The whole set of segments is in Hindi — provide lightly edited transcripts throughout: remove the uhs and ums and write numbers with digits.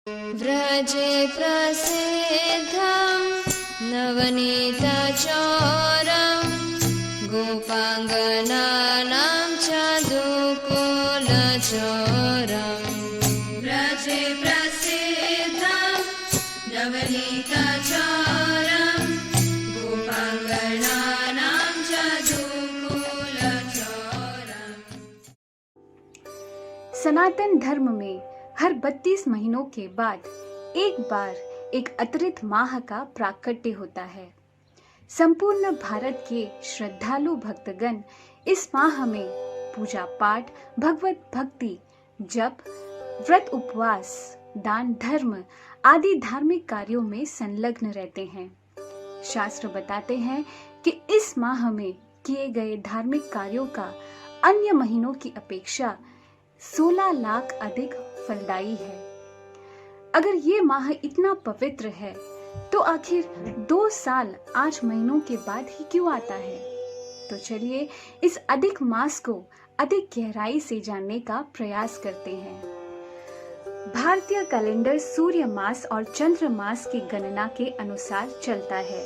व्रजे प्रसिद्धं नवनीतचोरं गोपाङ्गनानां चोरं। व्रजे प्रसिद्धं नवनीतचोरं गोपाङ्गनानां चोरं। सनातन धर्म में हर 32 महीनों के बाद एक बार एक अतिरिक्त माह का प्राकट्य होता है। संपूर्ण भारत के श्रद्धालु भक्तगण इस माह में पूजा पाठ, भगवत भक्ति, जप, व्रत, उपवास, दान, धर्म आदि धार्मिक कार्यों में संलग्न रहते हैं। शास्त्र बताते हैं कि इस माह में किए गए धार्मिक कार्यों का अन्य महीनों की अपेक्षा 16 लाख अधिक फलदायी है। अगर ये माह इतना पवित्र है तो आखिर 2 साल 8 महीनों के बाद ही क्यों आता है? तो चलिए इस अधिक मास को अधिक गहराई से जानने का प्रयास करते हैं। भारतीय कैलेंडर सूर्य मास और चंद्र मास की गणना के अनुसार चलता है।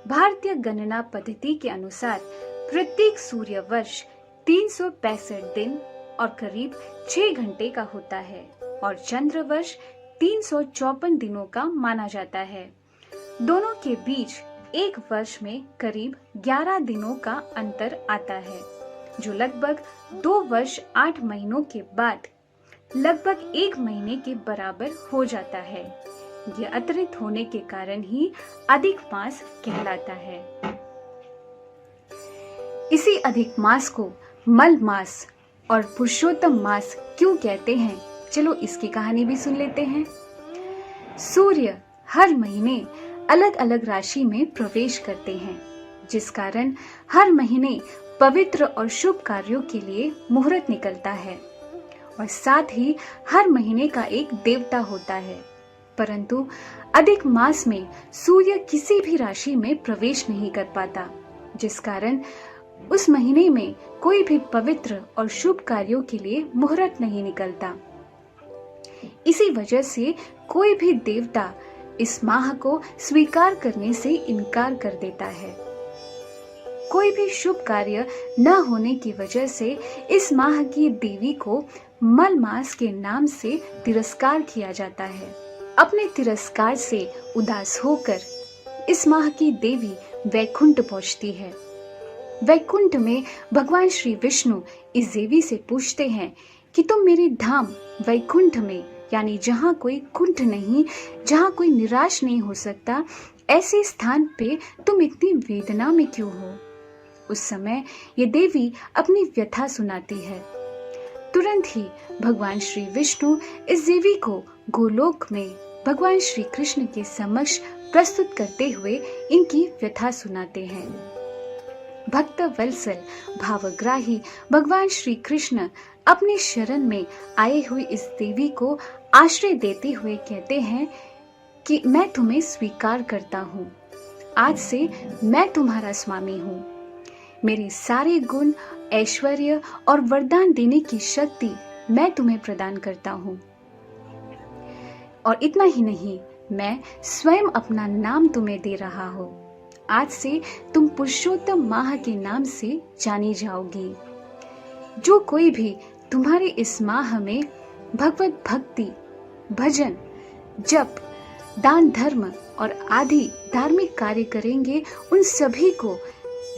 भारतीय गणना पद्धति के अनुसार प्रत्येक सूर्य वर्ष 365 दिन और करीब 6 घंटे का होता है और चंद्र वर्ष 354 दिनों का माना जाता है। दोनों के बीच एक वर्ष में करीब 11 दिनों का अंतर आता है, जो लगभग 2 वर्ष 8 महीनों के बाद लगभग 1 महीने के बराबर हो जाता है। यह अतिरिक्त होने के कारण ही अधिक मास कहलाता है। इसी अधिक मास को मल मास और पुरुषोत्तम मास क्यों कहते हैं, चलो इसकी कहानी भी सुन लेते हैं। सूर्य हर महीने अलग अलग राशि में प्रवेश करते हैं, जिस कारण हर महीने पवित्र और शुभ कार्यों के लिए मुहूर्त निकलता है और साथ ही हर महीने का एक देवता होता है। परंतु अधिक मास में सूर्य किसी भी राशि में प्रवेश नहीं कर पाता, जिस कारण उस महीने में कोई भी पवित्र और शुभ कार्यों के लिए मुहूर्त नहीं निकलता। इसी वजह से कोई भी देवता इस माह को स्वीकार करने से इनकार कर देता है। कोई भी शुभ कार्य न होने की वजह से इस माह की देवी को मल मास के नाम से तिरस्कार किया जाता है। अपने तिरस्कार से उदास होकर इस माह की देवी वैकुंठ पहुंचती है। वैकुंठ में भगवान श्री विष्णु इस देवी से पूछते हैं कि तुम मेरे धाम वैकुंठ में, यानी जहाँ कोई कुंठ नहीं, जहाँ कोई निराश नहीं हो सकता, ऐसे स्थान पे तुम इतनी वेदना में क्यों हो? उस समय ये देवी अपनी व्यथा सुनाती है। तुरंत ही भगवान श्री विष्णु इस देवी को गोलोक में भगवान श्री कृष्ण के समक्ष प्रस्तुत करते हुए इनकी व्यथा सुनाते हैं। भक्त वत्सल भावग्राही भगवान श्री कृष्ण अपने शरण में आए हुए इस देवी को आश्रय देते हुए कहते हैं कि मैं तुम्हें स्वीकार करता हूँ। आज से मैं तुम्हारा स्वामी हूँ। मेरे सारे गुण, ऐश्वर्य और वरदान देने की शक्ति मैं तुम्हें प्रदान करता हूँ। और इतना ही नहीं, मैं स्वयं अपना नाम तुम्हें दे रहा हूँ। आज से तुम पुरुषोत्तम माह के नाम से जानी जाओगी। जो कोई भी तुम्हारे इस माह में भगवत भक्ति, भजन, जप, दान, धर्म और आदि धार्मिक कार्य करेंगे, उन सभी को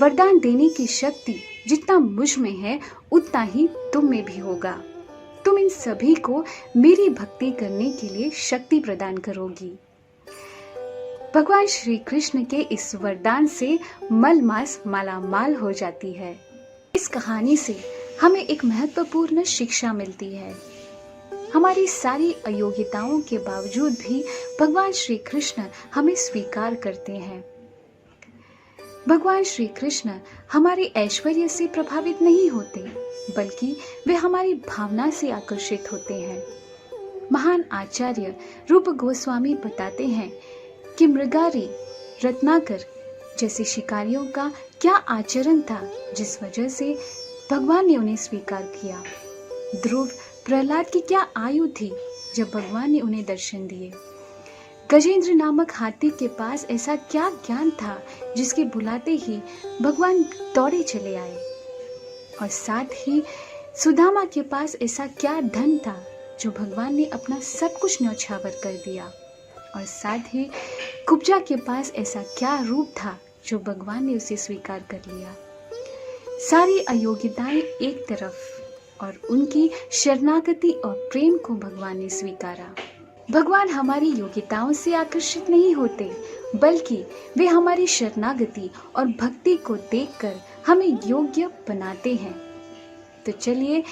वरदान देने की शक्ति जितना मुझ में है उतना ही तुम में भी होगा। तुम इन सभी को मेरी भक्ति करने के लिए शक्ति प्रदान करोगी। भगवान श्री कृष्ण के इस वरदान से मल मास मालामाल हो जाती है। इस कहानी से हमें एक महत्वपूर्ण शिक्षा मिलती है। हमारी सारी अयोग्यताओं के बावजूद भी भगवान श्री कृष्ण हमें स्वीकार करते हैं। भगवान श्री कृष्ण हमारे ऐश्वर्य से प्रभावित नहीं होते, बल्कि वे हमारी भावना से आकर्षित होते हैं। महान आचार्य रूप गोस्वामी बताते हैं कि मृगारी, रत्नाकर जैसे शिकारियों का क्या आचरण था, जिस वजह से भगवान ने उन्हें स्वीकार किया। ध्रुव, प्रहलाद की क्या आयु थी, जब भगवान ने उन्हें दर्शन दिए। गजेंद्र नामक हाथी के पास ऐसा क्या ज्ञान था जिसके बुलाते ही भगवान दौड़े चले आए, और साथ ही सुदामा के पास ऐसा क्या धन था जो भगवान ने अपना सब कुछ न्यौछावर कर दिया, और साथ ही कुब्जा के पास ऐसा क्या रूप था जो भगवान ने उसे स्वीकार कर लिया। सारी अयोग्यताएं एक तरफ और उनकी शरणागति और प्रेम को भगवान ने स्वीकारा। भगवान हमारी योग्यताओं से आकर्षित नहीं होते, बल्कि वे हमारी शरणागति और भक्ति को देखकर हमें योग्य बनाते हैं। तो चलिए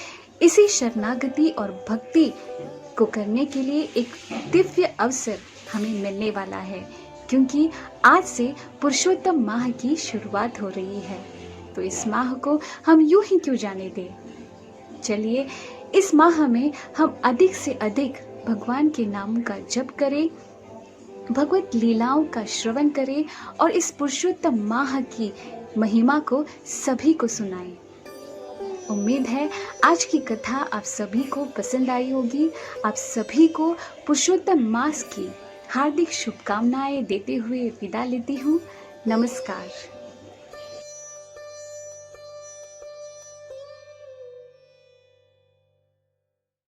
इसी शरणागति और भक्ति को करने के लिए एक दिव्य अवसर हमें मिलने वाला है, क्योंकि आज से पुरुषोत्तम माह की शुरुआत हो रही है। तो इस माह को हम यूं ही क्यों जाने दें। चलिए इस माह में हम अधिक से अधिक भगवान के नाम का जप करें, भगवत लीलाओं का श्रवण करें और इस पुरुषोत्तम माह की महिमा को सभी को सुनाएं। उम्मीद है आज की कथा आप सभी को पसंद आई होगी। आप सभी को पुरुषोत्तम मास की हार्दिक शुभकामनाएं देते हुए विदा लेती हूँ। नमस्कार।